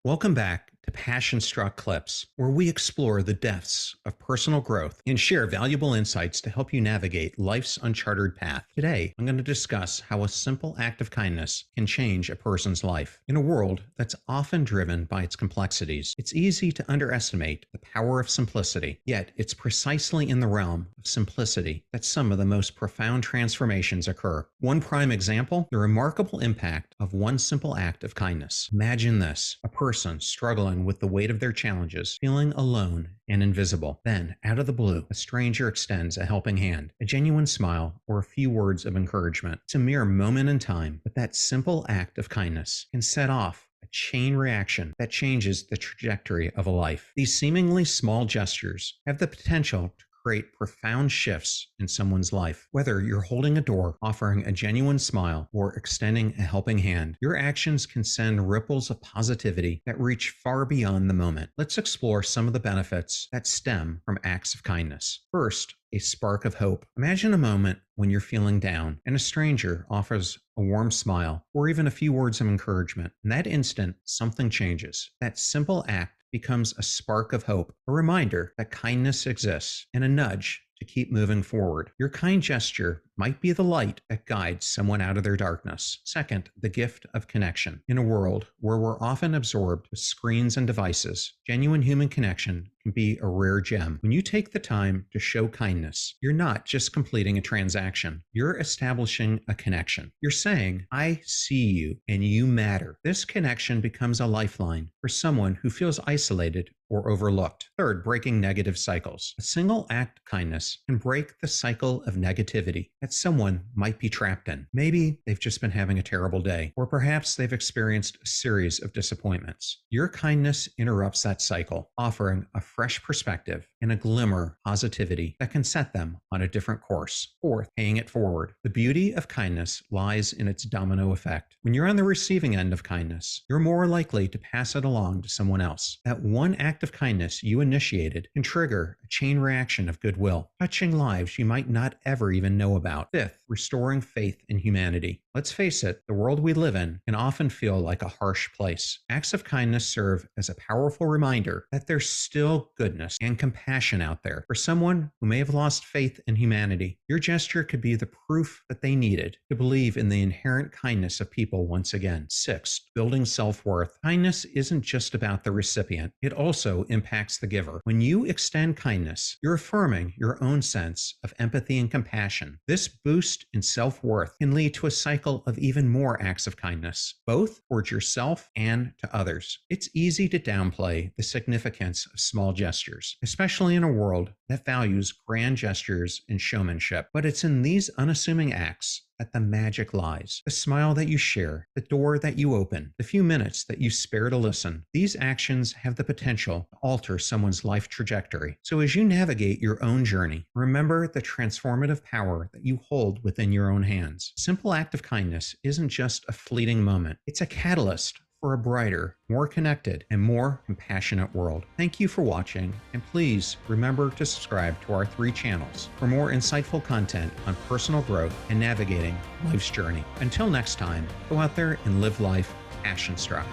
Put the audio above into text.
Welcome back to Passion Struck Clips, where we explore the depths of personal growth and share valuable insights to help you navigate life's uncharted path. Today, I'm going to discuss how a simple act of kindness can change a person's life. In a world that's often driven by its complexities, it's easy to underestimate the power of simplicity. Yet, it's precisely in the realm of simplicity that some of the most profound transformations occur. One prime example, the remarkable impact of one simple act of kindness. Imagine this: a person struggling with the weight of their challenges, feeling alone and invisible. Then, out of the blue, a stranger extends a helping hand, a genuine smile, or a few words of encouragement. It's a mere moment in time, but that simple act of kindness can set off a chain reaction that changes the trajectory of a life. These seemingly small gestures have the potential to create profound shifts in someone's life. Whether you're holding a door, offering a genuine smile, or extending a helping hand, your actions can send ripples of positivity that reach far beyond the moment. Let's explore some of the benefits that stem from acts of kindness. First, a spark of hope. Imagine a moment when you're feeling down and a stranger offers a warm smile or even a few words of encouragement. In that instant, something changes. That simple act becomes a spark of hope, a reminder that kindness exists, and a nudge to keep moving forward. Your kind gesture might be the light that guides someone out of their darkness. Second, the gift of connection. In a world where we're often absorbed with screens and devices, genuine human connection can be a rare gem. When you take the time to show kindness, you're not just completing a transaction, you're establishing a connection. You're saying, "I see you and you matter." This connection becomes a lifeline for someone who feels isolated or overlooked. Third, breaking negative cycles. A single act of kindness can break the cycle of negativity that someone might be trapped in. Maybe they've just been having a terrible day, or perhaps they've experienced a series of disappointments. Your kindness interrupts that cycle, offering a fresh perspective and a glimmer of positivity that can set them on a different course. Fourth, paying it forward. The beauty of kindness lies in its domino effect. When you're on the receiving end of kindness, you're more likely to pass it along to someone else. That one act of kindness you initiated can trigger a chain reaction of goodwill, touching lives you might not ever even know about. Fifth, restoring faith in humanity. Let's face it, the world we live in can often feel like a harsh place. Acts of kindness serve as a powerful reminder that there's still goodness and compassion out there. For someone who may have lost faith in humanity, your gesture could be the proof that they needed to believe in the inherent kindness of people once again. Sixth, building self-worth. Kindness isn't just about the recipient. It also impacts the giver. When you extend kindness, you're affirming your own sense of empathy and compassion. This boost in self-worth can lead to a cycle of even more acts of kindness, both towards yourself and to others. It's easy to downplay the significance of small gestures, especially in a world that values grand gestures and showmanship. But it's in these unassuming acts that the magic lies. The smile that you share, the door that you open, the few minutes that you spare to listen. These actions have the potential to alter someone's life trajectory. So as you navigate your own journey, remember the transformative power that you hold within your own hands. A simple act of kindness isn't just a fleeting moment. It's a catalyst for a brighter, more connected, and more compassionate world. Thank you for watching, and please remember to subscribe to our 3 channels for more insightful content on personal growth and navigating life's journey. Until next time, go out there and live life passion-struck.